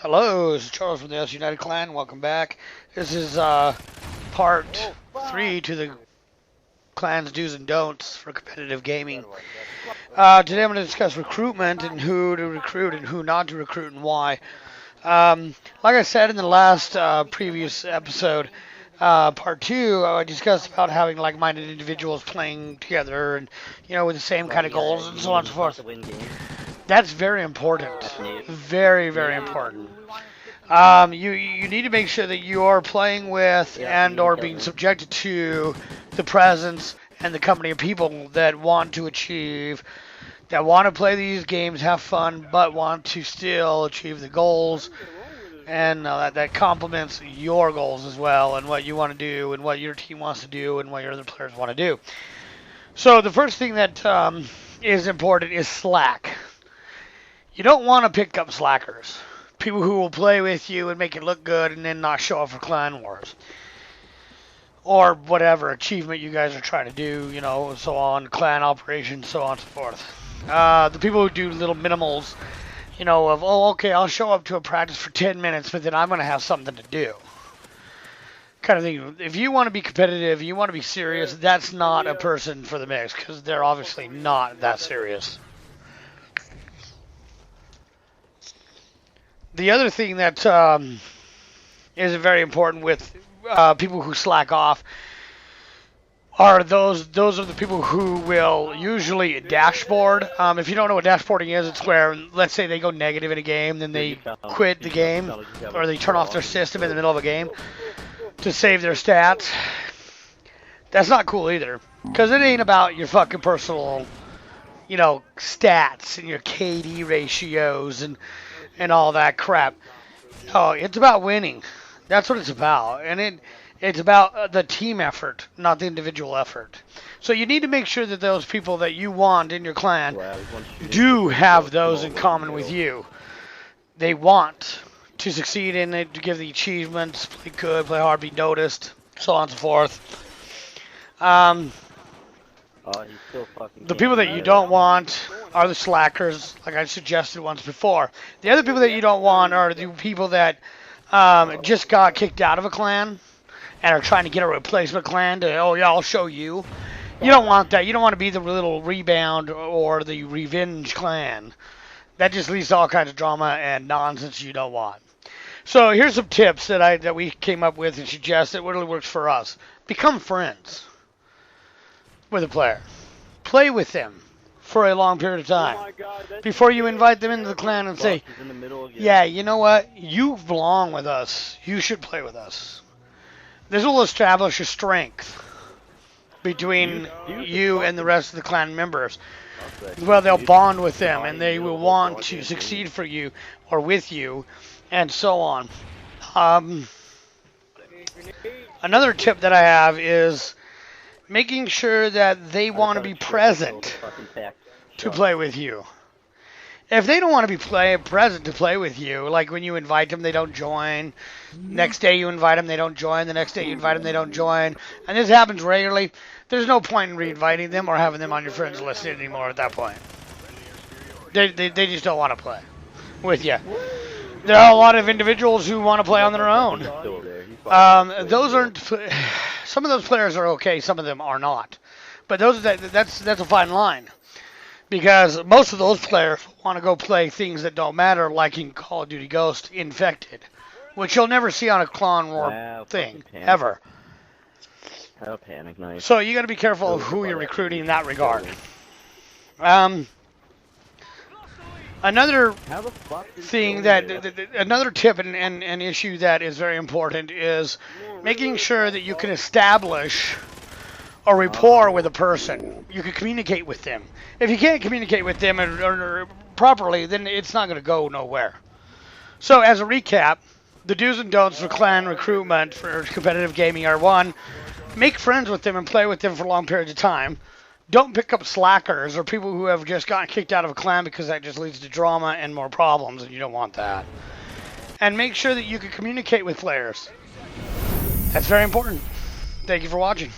Hello, this is Charles from the S United Clan. Welcome back. This is part 3 to the clan's do's and don'ts for competitive gaming. Today I'm going to discuss recruitment and who to recruit and who not to recruit and why. Like I said in the last previous episode, part 2, I discussed about having like-minded individuals playing together and, with the same kind of goals and so on and so forth. That's very important. Very, very important. You need to make sure that you are playing with and or being subjected to the presence and the company of people that want to achieve, that want to play these games, have fun, but want to still achieve the goals, and that complements your goals as well, and what you want to do, and what your team wants to do, and what your other players want to do. So the first thing that is important is slack. You don't want to pick up slackers. People who will play with you and make it look good and then not show up for clan wars. Or whatever achievement you guys are trying to do, so on, clan operations, so on and so forth. The people who do little minimals, of, okay, I'll show up to a practice for 10 minutes, but then I'm going to have something to do. Kind of thing. If you want to be competitive, you want to be serious, that's not a person for the mix, because they're obviously not that serious. The other thing that is very important with people who slack off are those are the people who will usually dashboard. If you don't know what dashboarding is, it's where, let's say they go negative in a game, then they quit the game, or they turn off their system in the middle of a game to save their stats. That's not cool either, because it ain't about your fucking personal, stats and your KD ratios and all that crap. Oh, it's about winning. That's what it's about. And it's about the team effort, not the individual effort. So you need to make sure that those people that you want in your clan do have those in common with you. They want to succeed in it, to give the achievements, play good, play hard, be noticed, so on and so forth. The people that you don't want are the slackers, like I suggested once before. The other people that you don't want are the people that just got kicked out of a clan and are trying to get a replacement clan to, oh yeah, I'll show you. You don't want that. You don't want to be the little rebound or the revenge clan. That just leads to all kinds of drama and nonsense you don't want. So here's some tips that we came up with and suggested. What really works for us. Become friends with a player. Play with them for a long period of time before you invite them into the clan and say, yeah, you know what? You belong with us. You should play with us. This will establish a strength between you and the rest of the clan members. Well, they'll bond with them and they will want to succeed for you or with you and so on. Another tip that I have is making sure that they want to be present to play with you. If they don't want to be present to play with you, like when you invite them, they don't join. Next day you invite them, they don't join. The next day you invite them, they don't join. And this happens regularly. There's no point in re-inviting them or having them on your friends list anymore at that point. They just don't want to play with you. There are a lot of individuals who want to play on their own. Some of those players are okay, some of them are not. But that's a fine line. Because most of those players want to go play things that don't matter, like in Call of Duty Ghost, Infected, which you'll never see on a Clone War thing, ever. So you got to be careful of who you're recruiting in that regard. Another thing another tip and issue that is very important is making sure that you can establish a rapport with a person. You can communicate with them. If you can't communicate with them or properly, then it's not going to go nowhere. So as a recap, the do's and don'ts for clan recruitment for competitive gaming are: 1, make friends with them and play with them for long periods of time. Don't pick up slackers or people who have just gotten kicked out of a clan, because that just leads to drama and more problems, and you don't want that. And make sure that you can communicate with players. That's very important. Thank you for watching.